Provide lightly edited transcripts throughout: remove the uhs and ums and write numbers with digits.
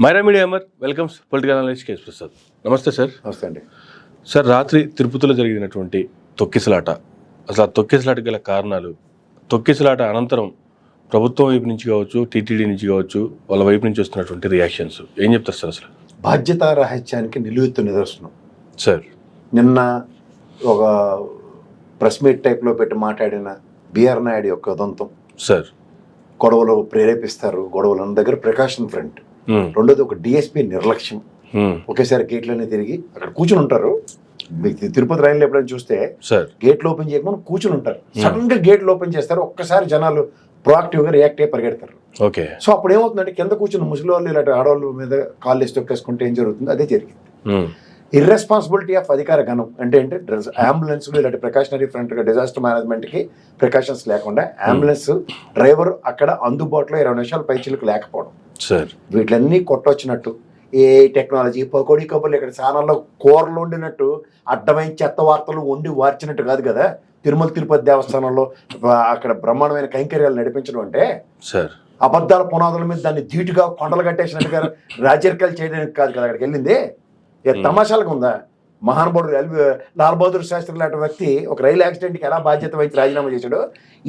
Myra media Amar welcomes political analyst KS Prasad. నమస్తే sir. నమస్తే అండి. సార్, రాత్రి తిరుపతిలో జరిగినటువంటి తొక్కిసలాట, అసలు ఆ తొక్కిసలాటకు గల కారణాలు, తొక్కిసలాట అనంతరం ప్రభుత్వం వైపు నుంచి కావచ్చు, టీటీడీ నుంచి కావచ్చు, వాళ్ళ వైపు నుంచి వస్తున్నటువంటి రియాక్షన్స్ ఏం చెప్తారు సార్? అసలు బాధ్యతా రాహిత్యానికి నిలువెత్తు నిదర్శనం సార్. నిన్న ఒక ప్రెస్ మీట్ టైప్లో పెట్టి మాట్లాడిన బిఆర్ నాయుడు యొక్క ఉదంతం సార్, గొడవలు ప్రేరేపిస్తారు, గొడవలు అన్న దగ్గర ప్రికాషన్ ఫ్రంట్. రెండోది ఒక డిఎస్పీ నిర్లక్ష్యం. ఒకేసారి గేట్లన్నీ తిరిగి అక్కడ కూర్చుని ఉంటారు. మీకు తిరుపతి రైల్లో ఎప్పుడైనా చూస్తే గేట్లు ఓపెన్ చేయకుండా కూర్చుని ఉంటారు. సడన్ గా గేట్లు ఓపెన్ చేస్తారు, ఒక్కసారి జనాలు ప్రొయాక్టివ్ గా రియాక్ట్ అయ్యి పరిగెడతారు. ఓకే. సో అప్పుడు ఏమవుతుందంటే కింద కూర్చుని ముసలి వాళ్ళు ఇలాంటి ఆడవాళ్ళ మీద కాళ్ళు వేసి తొక్కేసుకుంటే ఏం జరుగుతుంది, అదే జరిగింది. ఇర్రెస్పాన్సిబిలిటీ ఆఫ్ అధికార గణం అంటే అంబులెన్స్ ఇలాంటి ప్రికాషనరీ ఫ్రంట్ గా డిజాస్టర్ మేనేజ్మెంట్ కి ప్రికాషన్స్ లేకుండా అంబులెన్స్ డ్రైవర్ అక్కడ అందుబాటులో 20 నిమిషాల పైచీలకు లేకపోవడం, వీటిలన్నీ కొట్టొచ్చినట్టు ఏ టెక్నాలజీ పకోడీ కబుర్లు ఇక్కడ ఛానల్లో కూరలు వండినట్టు అడ్డమైన చెత్త వార్తలు వండి వార్చినట్టు కాదు కదా. తిరుమల తిరుపతి దేవస్థానంలో అక్కడ బ్రహ్మాండమైన కైంకర్యాలు నడిపించడం అంటే అబద్ధాల పునాదుల మీద దాన్ని ధీటుగా కొండలు కట్టేసినట్టుగా రాజరికాలు చేయడానికి కాదు కదా అక్కడికి వెళ్ళింది. తమాషాలకు ఉందా? మహానుభావుడు లాల్ బహదూర్ శాస్త్రి లాంటి వ్యక్తి ఒక రైలు యాక్సిడెంట్కి ఎలా బాధ్యత వహించి రాజీనామా చేశాడో,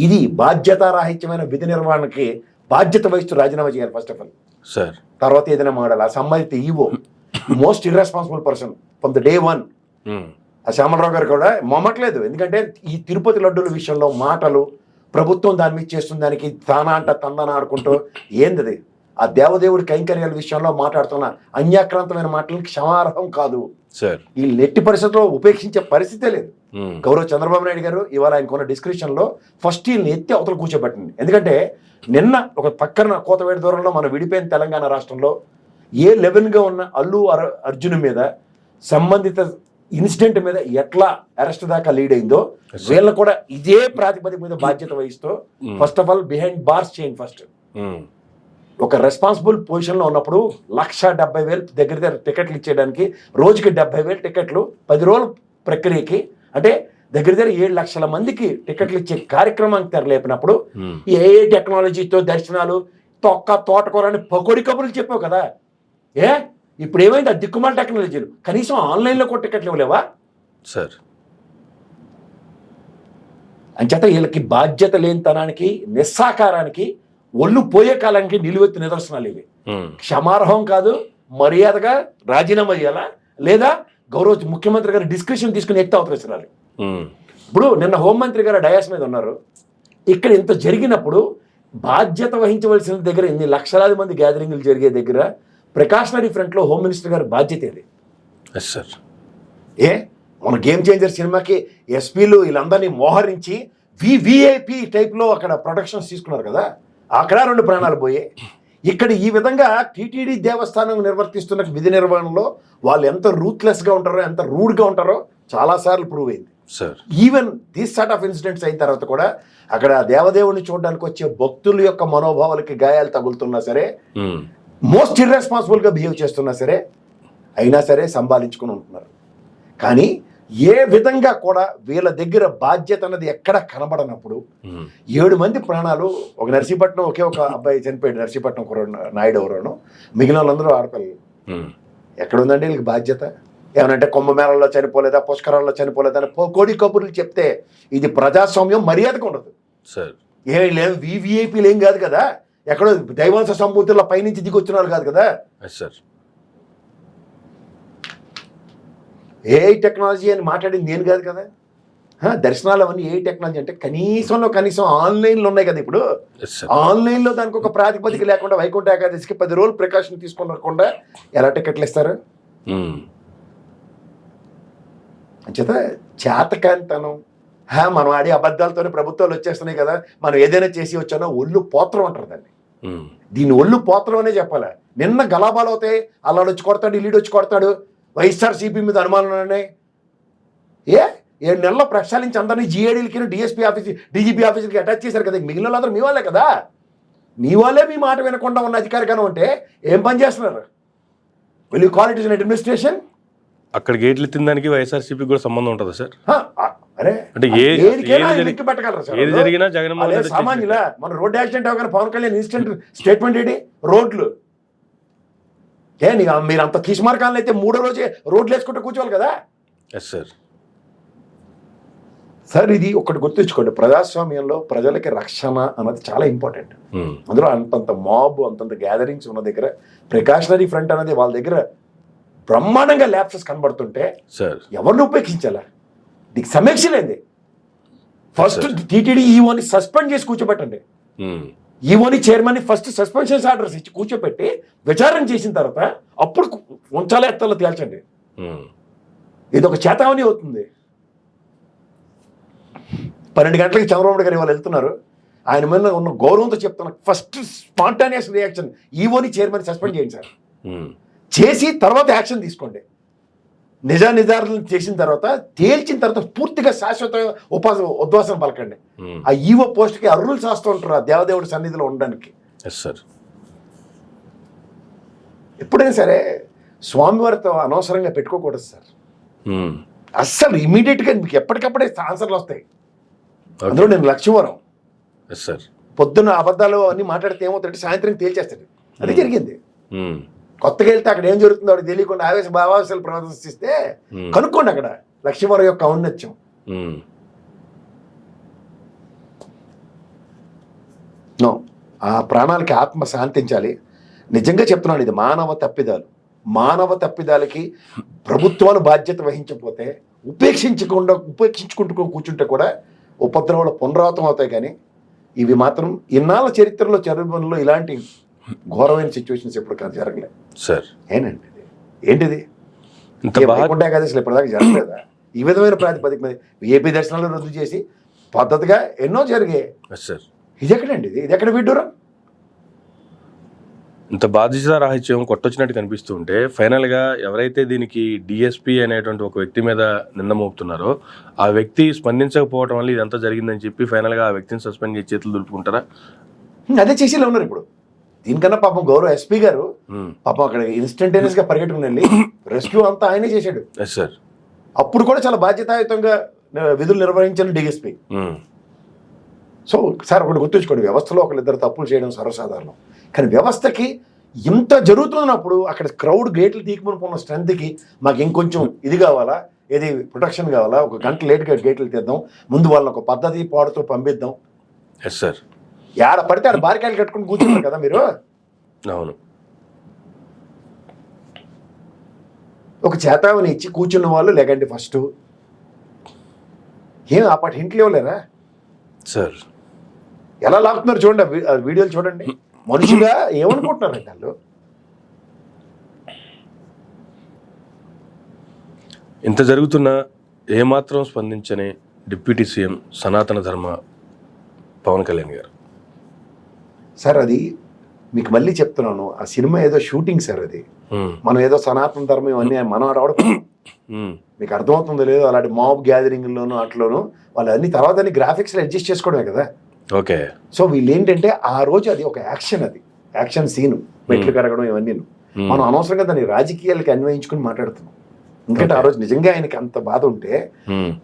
ఇది బాధ్యతారాహిత్యమైన విధి నిర్వహణకి బాధ్యత వహిస్తూ రాజీనామా చేయాలి ఫస్ట్ ఆఫ్ ఆల్ సార్. తర్వాత ఏదైనా మాడాలి. ఆ సంబంధిత EO most irresponsible person from the day one. ఆ శ్యామలరావు గారు కూడా మొమ్మట్లేదు. ఎందుకంటే ఈ తిరుపతి లడ్డూల విషయంలో మాటలు ప్రభుత్వం దాని మీద చేస్తున్న దానికి తానా అంట తందన ఆడుకుంటూ ఏంది ఆ దేవదేవుడి కైంకర్యాల విషయంలో మాట్లాడుతున్న అన్యాక్రాంతమైన మాటలకి క్షమార్హం కాదు సార్. ఈ నెట్టి పరిస్థితుల్లో ఉపేక్షించే పరిస్థితే లేదు. గౌరవ చంద్రబాబు నాయుడు గారు ఇవాళ ఆయన కొన్న డిస్క్రిప్షన్ లో ఫస్ట్ వీళ్ళని ఎత్తి అవతల కూర్చోబెట్టింది. ఎందుకంటే నిన్న ఒక పక్కన కోతవేడి దూరంలో మన విడిపోయిన తెలంగాణ రాష్ట్రంలో A11 గా ఉన్న అల్లు అర్జున్ మీద సంబంధిత ఇన్సిడెంట్ మీద ఎట్లా అరెస్ట్ దాకా లీడ్ అయిందో వీళ్ళని కూడా ఇదే ప్రాతిపదిక మీద బాధ్యత వహిస్తూ first of all behind bars చేయండి. ఫస్ట్ ఒక రెస్పాన్సిబుల్ పొజిషన్ లో ఉన్నప్పుడు 1,70,000 దగ్గర టికెట్లు ఇచ్చేయడానికి రోజుకి 70,000 టికెట్లు 10 రోజుల ప్రక్రియకి అంటే దగ్గర 7 లక్షల మందికి టికెట్లు ఇచ్చే కార్యక్రమానికి తెరలేపినప్పుడు ఏ టెక్నాలజీతో దర్శనాలు తోటకూర అని పకోడి కబుర్లు చెప్పావు కదా. ఇప్పుడు ఏమైంది? ఆ దిక్కుమాల టెక్నాలజీలు కనీసం ఆన్లైన్లో కూడా టికెట్లు ఇవ్వలేవా సార్? అంచేత వీళ్ళకి బాధ్యత లేనితనానికి నిస్సాకారానికి ఒళ్ళు పోయే కాలానికి నిలువెత్తు నిదర్శనాలు ఇవి. క్షమార్హం కాదు, మర్యాదగా రాజీనామా చేయాలా లేదా గౌరవ ముఖ్యమంత్రి గారు డిస్క్రిప్షన్ తీసుకుని ఎత్తి అవతరిస్తున్నారు. ఇప్పుడు నిన్న హోంమంత్రి గారు డయాస్ మీద ఉన్నారు. ఇక్కడ ఇంత జరిగినప్పుడు బాధ్యత వహించవలసిన దగ్గర ఇన్ని లక్షలాది మంది గ్యాదరింగ్లు జరిగే దగ్గర ప్రికాషనరీ ఫ్రంట్ లో హోమ్ మినిస్టర్ గారి బాధ్యత ఏది సార్? మన గేమ్ చేంజర్ సినిమాకి ఎస్పీలు వీళ్ళందరినీ మోహరించి విఐపి టైప్ లో అక్కడ ప్రొటెక్షన్స్ తీసుకున్నారు కదా, అక్కడ 2 ప్రాణాలు పోయాయి. ఇక్కడ ఈ విధంగా టీటీడీ దేవస్థానం నిర్వర్తిస్తున్న విధి నిర్వహణలో వాళ్ళు ఎంత రూత్లెస్ గా ఉంటారో, ఎంత రూడ్ గా ఉంటారో చాలా సార్లు ప్రూవ్ అయింది. Even these sort of incidents అయిన తర్వాత కూడా అక్కడ దేవదేవుని చూడడానికి వచ్చే భక్తుల యొక్క మనోభావాలకి గాయాలు తగులుతున్నా సరే, మోస్ట్ ఇర్రెస్పాన్సిబుల్ గా బిహేవ్ చేస్తున్నా సరే, అయినా సరే సంభాలించుకుని ఉంటున్నారు. కానీ ఏ విధంగా కూడా వీళ్ళ దగ్గర బాధ్యత అన్నది ఎక్కడ కనబడనప్పుడు 7 మంది ప్రాణాలు, ఒక నర్సీపట్నం ఒకే ఒక అబ్బాయి చనిపోయాడు, నర్సీపట్నం నాయుడు ఎవరోను, మిగిలిన వాళ్ళందరూ ఆడపిల్లలు. ఎక్కడ ఉందండి వీళ్ళకి బాధ్యత? ఏమనంటే కుంభమేళల్లో చనిపోలేదా, పుష్కరాల్లో చనిపోలేదా అని కోడి కబుర్లు చెప్తే ఇది ప్రజాస్వామ్యం మర్యాదగా ఉండదు సార్. లేదు వివిఐపీలు ఏం కాదు కదా, ఎక్కడో దైవాంశ సంబూతుల్లో పైనుంచి దిగొచ్చిన వాళ్ళు కాదు కదా సార్. ఏఐ టెక్నాలజీ అని మాట్లాడింది నేను కాదు కదా. దర్శనాలు అవన్నీ ఏఐ టెక్నాలజీ అంటే కనీసం ఆన్లైన్లో ఉన్నాయి కదా. ఇప్పుడు ఆన్లైన్లో దానికి ఒక ప్రాతిపదిక లేకుండా వైకుంఠ ఏకాదశికి 10 రోజులు ప్రికాషన్ తీసుకునకుండా ఎలా టికెట్లు ఇస్తారు? అంచేత చేతకాంతనం, మనం ఆడే అబద్ధాలతోనే ప్రభుత్వాలు వచ్చేస్తున్నాయి కదా, మనం ఏదైనా చేసి వచ్చానో ఒళ్ళు పోత్రం అంటారు దాన్ని. దీన్ని ఒళ్ళు పోత్రం అనే చెప్పాలి. నిన్న గలాబాలు అవుతాయి, అల్లాడు వచ్చి కొడతాడు, ఇల్లుడు వచ్చి కొడతాడు, వైఎస్ఆర్సీపీ మీద అనుమానాలు 7 నెలల్లో ప్రక్షాళించి అందరినీ జిఏడీలకి డిఎస్పీ ఆఫీస్ డీజీపీ ఆఫీసులకి అటాచ్ చేశారు కదా. మిగిలిన వాళ్ళందరూ మీ వాళ్ళే కదా. మీ వాళ్ళే మీ మాట వినకుండా ఉన్న అధికారిగానే ఉంటే ఏం పని చేస్తున్నారు? Will you call it is an administration? అక్కడ గేట్లు తినడానికి వైఎస్ఆర్సీపీ కూడా సంబంధం ఉంటుందా సార్? అరే అంటే ఏది జరిగినా జగన్మోహన్ రెడ్డి సామాన్యుల మన రోడ్ యాక్సిడెంట్ అవగానే పవన్ కళ్యాణ్ ఇన్స్టెంట్ స్టేట్మెంట్ ఏంటి? రోడ్లు మీరు అంత కిష్మార్కాలను అయితే 3వ రోజే రోడ్లు వేసుకుంటూ కూర్చోవాలి కదా. Yes sir. సార్ ఇది ఒకటి గుర్తుంచుకోండి, ప్రజాస్వామ్యంలో ప్రజలకి రక్షణ అన్నది చాలా ఇంపార్టెంట్. అందులో అంతంత మాబ్, అంతంత గ్యాదరింగ్స్ ఉన్న దగ్గర ప్రికాషనరీ ఫ్రంట్ అనేది వాళ్ళ దగ్గర బ్రహ్మాండంగా ల్యాప్సెస్ కనబడుతుంటే సార్ ఎవరిని ఉపేక్షించాలా? దీనికి సమీక్ష లేదే. ఫస్ట్ టీటీడీ ఈవోని సస్పెండ్ చేసి కూర్చోబెట్టండి. ఈవోని చైర్మన్ ఫస్ట్ సస్పెన్షన్స్ ఆర్డర్స్ ఇచ్చి కూర్చోబెట్టి విచారణ చేసిన తర్వాత అప్పుడు ఉంచాలి ఎత్తాలో తేల్చండి. ఇది ఒక చేతావని అవుతుంది. 12 గంటలకి చంద్రబాబు గారు ఇవాళ వెళ్తున్నారు, ఆయన మీద ఉన్న గౌరవంతో చెప్తున్నా, first spontaneous reaction ఈవోని chairman suspend చేయండి సార్. చేసి తర్వాత యాక్షన్ తీసుకోండి. నిజాలను చేసిన తర్వాత తేల్చిన తర్వాత పూర్తిగా శాశ్వత ఉద్వాసన పలకండి. ఆ ఈవో పోస్ట్కి అర్రులు చేస్తూ ఉంటారు ఆ దేవదేవుడి సన్నిధిలో ఉండడానికి. ఎప్పుడైనా సరే స్వామివారితో అనవసరంగా పెట్టుకోకూడదు సార్. అస్సలు ఇమీడియట్గా మీకు ఎప్పటికప్పుడే ఆన్సర్లు వస్తాయి. అందులో నేను లక్ష్మీవరం పొద్దున్న అబద్ధాలు అన్ని మాట్లాడితే ఏమవుతాడంటే సాయంత్రం తేల్చేస్తాడు. అది జరిగింది. కొత్తగా వెళ్తే అక్కడ ఏం జరుగుతుందో అక్కడ తెలియకుండా భావావేశాలు ప్రదర్శిస్తే కనుక్కోండి అక్కడ లక్ష్మీవరం యొక్క ఔన్నత్యం. నో, ఆ ప్రాణాలకి ఆత్మ శాంతించాలి. నిజంగా చెప్తున్నాను, ఇది మానవ తప్పిదాలకి ప్రభుత్వాలు బాధ్యత వహించకపోతే ఉపేక్షించుకుంటూ కూర్చుంటే కూడా ఉపద్రవాలు పునరావృతం అవుతాయి. కానీ ఇవి మాత్రం ఇన్నాళ్ళ చరిత్రలో ఇలాంటి ఘోరమైన సిచ్యువేషన్స్ ఎప్పుడు జరగలేదు సార్. ఏంటిది వైకుంఠ ఏకాదశిలో ఇప్పటిదాకా జరగలేదా? ఈ విధమైన ప్రాతిపదిక మీద ఏపీ దర్శనాలు రద్దు చేసి పద్ధతిగా ఎన్నో జరిగాయి. ఇది ఎక్కడండి? ఇది ఎక్కడ విడ్డూరం? ఇంత బాధ్యత రాహిత్యం కొట్టొచ్చినట్టు కనిపిస్తూ ఉంటే ఫైనల్గా ఎవరైతే దీనికి డిఎస్పీ అనేటువంటి ఒక వ్యక్తి మీద నింద మోపుతున్నారో ఆ వ్యక్తి స్పందించకపోవడం వల్ల ఇదంతా జరిగిందని చెప్పి ఫైనల్గా ఆ వ్యక్తిని సస్పెండ్ చేసి చేతులు దులుపుకుంటారా? అదే చేసేలా ఉన్నారు ఇప్పుడు. దీనికన్నా పాపం గౌరవ ఎస్పీ గారు పాపం అక్కడ ఇన్స్టంటేనియస్ గా పరిగెట్టుకుని వెళ్ళి రెస్క్యూ అంతా ఆయనే చేశాడు. అప్పుడు కూడా చాలా బాధ్యతాయుతంగా విధులు నిర్వహించిన డిఎస్పీ. సో సార్ ఒకటి గుర్తుంచుకోండి, వ్యవస్థలో ఒకరిద్దరు తప్పులు చేయడం సర్వసాధారణం. కానీ వ్యవస్థకి ఇంత జరుగుతున్నప్పుడు అక్కడ క్రౌడ్ గేట్లు తీయకపోయిన స్ట్రెంత్కి మాకు ఇంకొంచెం ఇది కావాలా, ఏది ప్రొటెక్షన్ కావాలా, ఒక గంట లేట్గా గేట్లు తీద్దాం, ముందు వాళ్ళని ఒక పద్ధతి పాడుతూ పంపిద్దాం. ఏడ పడితే ఆడ బారికాయలు కట్టుకుని కూర్చున్నారు కదా మీరు. అవును, ఒక చేతావని ఇచ్చి కూర్చున్న వాళ్ళు లేకండి ఫస్ట్. ఏం ఆ పాటి హింట్లు ఇవ్వలేరా సార్? ఎలా లాగుతున్నారు చూడండి, వీడియోలు చూడండి. మనుషుగా ఏమనుకుంటున్నారు వాళ్ళు? ఇంత జరుగుతున్నా ఏమాత్రం స్పందించని డిప్యూటీ సీఎం సనాతన ధర్మ పవన్ కళ్యాణ్ గారు. సార్ అది మీకు మళ్ళీ చెప్తున్నాను, ఆ సినిమా ఏదో షూటింగ్ సార్. అది మనం ఏదో సనాతన ధర్మం ఇవన్నీ మనం రావడం మీకు అర్థమవుతుందో లేదో. అలాంటి మాబ్ గ్యాదరింగ్లోను అట్లోను వాళ్ళు అన్ని తర్వాత అన్ని గ్రాఫిక్స్లో అడ్జస్ట్ చేసుకోవడమే కదా. ఓకే. సో వీళ్ళు ఏంటంటే ఆ రోజు అది ఒక యాక్షన్ సీను, మెట్లు కరగడం ఇవన్నీ. మనం అనవసరంగా దాన్ని రాజకీయాలకి అన్వయించుకుని మాట్లాడుతున్నాం. ఎందుకంటే ఆ రోజు నిజంగా ఆయనకి అంత బాధ ఉంటే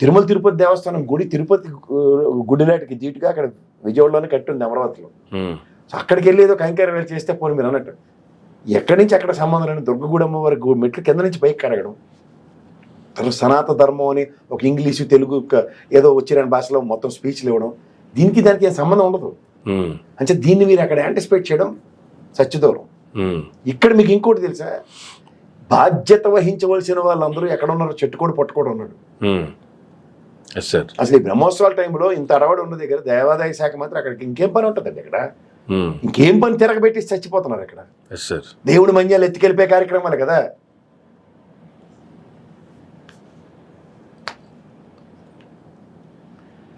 తిరుమల తిరుపతి దేవస్థానం గుడి తిరుపతి గుడిలాటికి ధీటుగా అక్కడ విజయవాడలోనే కట్టి ఉంది, అమరావతిలో. సో అక్కడికి వెళ్ళి ఏదో కైంకర్యాలు చేస్తే పోనీ మీరు అన్నట్టు ఎక్కడి నుంచి అక్కడ సంబంధం లేని దుర్గగూడమ్మ వారి మెట్లు కింద నుంచి పైకి కడగడం, తర్వాత సనాతన ధర్మం అని ఒక ఇంగ్లీషు తెలుగు ఏదో వచ్చిన భాషలో మొత్తం స్పీచ్లు ఇవ్వడం, దీనికి దానికి ఏం సంబంధం ఉండదు. అంటే దీన్ని మీరు అక్కడ యాంటిసిపేట్ చేయడం సత్యదూరం. ఇక్కడ మీకు ఇంకోటి తెలుసా, బాధ్యత వహించవలసిన వాళ్ళందరూ ఎక్కడ ఉన్నారో చెట్టుకోడు పట్టుకోడు ఉన్నాడు. అసలు ఈ బ్రహ్మోత్సవాల టైంలో ఇంత అరవడి ఉన్న దగ్గర దేవాదాయ శాఖ మాత్రం అక్కడికి ఇంకేం పని ఉంటుందండి? అక్కడ ఇంకేం పని తిరగబెట్టి చచ్చిపోతున్నారు అక్కడ. దేవుడి మంజాలు ఎత్తుకెళ్ళిపోయే కార్యక్రమాలు కదా.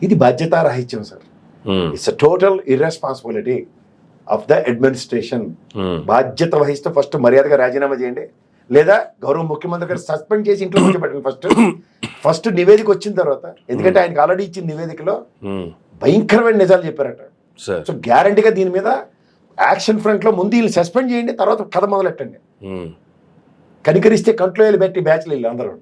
ఇది బాధ్యతారాహిత్యం sir. It's a total irresponsibility of the administration. బాధ్యత వహిస్తూ ఫస్ట్ మర్యాదగా రాజీనామా చేయండి, లేదా గౌరవ ముఖ్యమంత్రి గారు సస్పెండ్ చేసి ఇంట్లో కూర్చోబెట్టండి ఫస్ట్ నివేదిక వచ్చిన తర్వాత. ఎందుకంటే ఆయనకు ఆల్రెడీ ఇచ్చిన నివేదికలో భయంకరమైన నిజాలు చెప్పారట. సో గ్యారంటీగా దీని మీద యాక్షన్ ఫ్రంట్ లో ముందు వీళ్ళు సస్పెండ్ చేయండి, తర్వాత కథ మొదలెట్టండి. కనికరిస్తే కంట్లో వెళ్ళి పెట్టి బ్యాచ్లు వీళ్ళు అందరూ.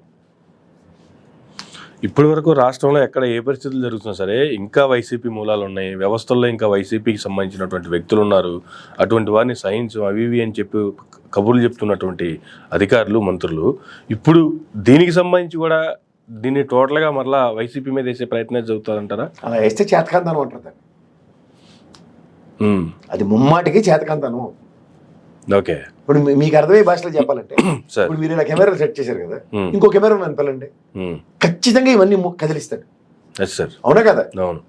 ఇప్పటి వరకు రాష్ట్రంలో ఎక్కడ ఏ పరిస్థితులు జరుగుతున్నా సరే ఇంకా వైసీపీ మూలాలు ఉన్నాయి, వ్యవస్థల్లో ఇంకా వైసీపీకి సంబంధించినటువంటి వ్యక్తులు ఉన్నారు, అటువంటి వారిని సైన్స్ అవి ఇవి అని చెప్పి కబుర్లు చెప్తున్నటువంటి అధికారులు మంత్రులు ఇప్పుడు దీనికి సంబంధించి కూడా దీన్ని టోటల్గా మరలా వైసీపీ మీద వేసే ప్రయత్నాలు జరుగుతారంటారా? అలా వేస్తే చేతకాంతనం అంటారు దాన్ని. అది ముమ్మాటికి చేతకాంతనం. ఓకే, ఇప్పుడు మీకు అర్థమయ్యే భాషలో చెప్పాలంటే ఇప్పుడు మీరు ఇలా కెమెరాలు సెట్ చేశారు కదా, ఇంకో కెమెరా నన్ను పిల్లండి, ఖచ్చితంగా ఇవన్నీ కదిలిస్తాడు. అవునా కదా? అవును.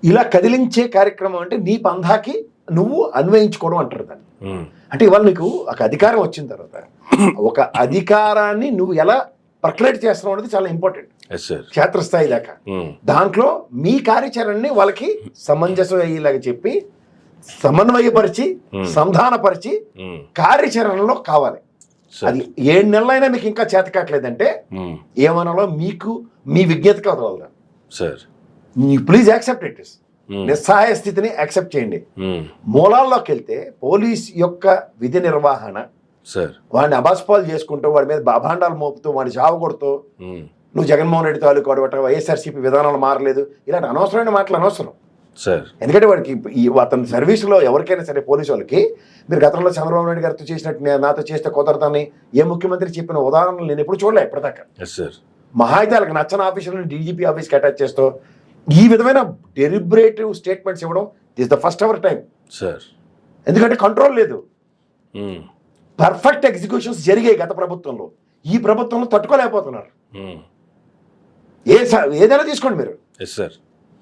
ఇలా కదిలించే కార్యక్రమం అంటే నీ పంధాకి నువ్వు అన్వయించుకోవడం అంటారు దాన్ని. అంటే ఇవాళ నీకు ఒక అధికారం వచ్చిన తర్వాత ఒక అధికారాన్ని నువ్వు ఎలా పర్క్యులేట్ చేస్తున్నావు అనేది చాలా ఇంపార్టెంట్, క్షేత్రస్థాయి దాకా. దాంట్లో మీ కార్యాచరణని వాళ్ళకి సమంజసం అయ్యేలాగా చెప్పి సమన్వయపరిచి సంధానపరిచి కార్యాచరణలో కావాలి. అది 7 నెలలైనా మీకు ఇంకా చేత కావట్లేదంటే ఏమనాలో మీకు మీ విజ్ఞతకి వదలదు. Please accept it. నిస్సహాయ స్థితిని యాక్సెప్ట్ చేయండి. మూలాల్లోకి వెళ్తే పోలీస్ యొక్క విధి నిర్వహణ, వాడిని అబాస్పాలు చేసుకుంటూ వాడి మీద బాభాండాలు మోపుతూ వాడిని చావు కొడుతూ నువ్వు జగన్మోహన్ రెడ్డి తాలూకు అడవట వైఎస్ఆర్సీపీ విధానాలు మారలేదు ఇలాంటి అనవసరమైన మాటలు అనవసరం. ఎందుకంటే వాడికి అతని సర్వీసులో ఎవరికైనా సరే పోలీసు వాళ్ళకి మీరు గతంలో చంద్రబాబు నాయుడు గారితో చేసినట్టు నాతో చేస్తే కుదరదని ఏ ముఖ్యమంత్రి చెప్పిన ఉదాహరణలు నేను ఎప్పుడు చూడలే ఇప్పటిదాకా. మహా అయితే వాళ్ళకి నచ్చని ఆఫీసులను డీజీపీ ఆఫీస్కి అటాచ్ చేస్తూ ఈ విధమైన డెలిబరేటివ్ స్టేట్మెంట్స్ ఇవ్వడం this the first hour time. ఎందుకంటే కంట్రోల్ లేదు. పర్ఫెక్ట్ ఎగ్జిక్యూషన్స్ జరిగాయి గత ప్రభుత్వంలో, ఈ ప్రభుత్వంలో తట్టుకోలేకపోతున్నారు. ఏదైనా తీసుకోండి మీరు.